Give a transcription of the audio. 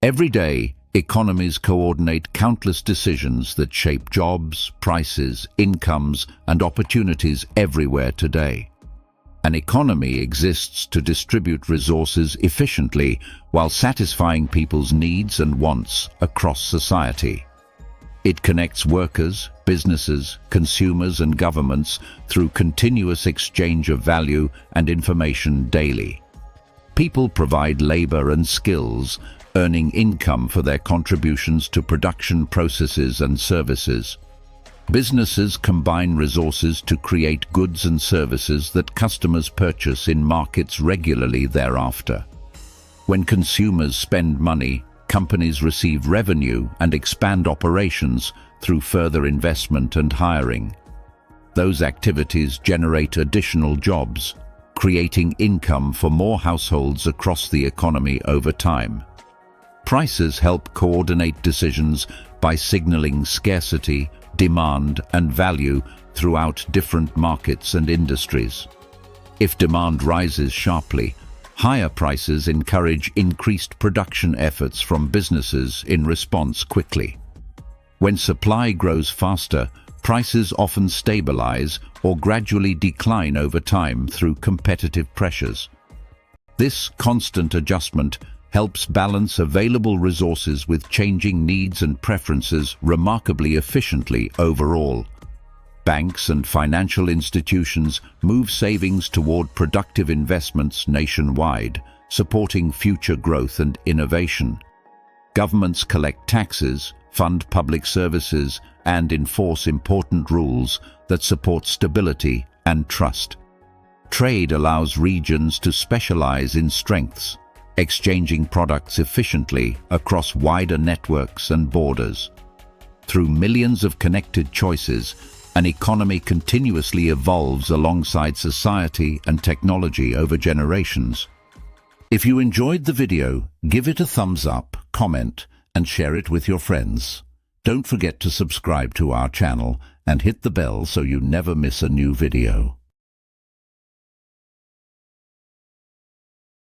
Every day, economies coordinate countless decisions that shape jobs, prices, incomes, and opportunities everywhere today. An economy exists to distribute resources efficiently while satisfying people's needs and wants across society. It connects workers, businesses, consumers, and governments through continuous exchange of value and information daily. People provide labor and skills, earning income for their contributions to production processes and services. Businesses combine resources to create goods and services that customers purchase in markets regularly thereafter. When consumers spend money, companies receive revenue and expand operations through further investment and hiring. Those activities generate additional jobs, creating income for more households across the economy over time. Prices help coordinate decisions by signaling scarcity, demand, and value throughout different markets and industries. If demand rises sharply, higher prices encourage increased production efforts from businesses in response quickly. When supply grows faster, prices often stabilize or gradually decline over time through competitive pressures. This constant adjustment helps balance available resources with changing needs and preferences remarkably efficiently overall. Banks and financial institutions move savings toward productive investments nationwide, supporting future growth and innovation. Governments collect taxes, fund public services, and enforce important rules that support stability and trust. Trade allows regions to specialize in strengths, exchanging products efficiently across wider networks and borders. Through millions of connected choices, an economy continuously evolves alongside society and technology over generations. If you enjoyed the video, give it a thumbs up, comment, and share it with your friends. Don't forget to subscribe to our channel and hit the bell so you never miss a new video.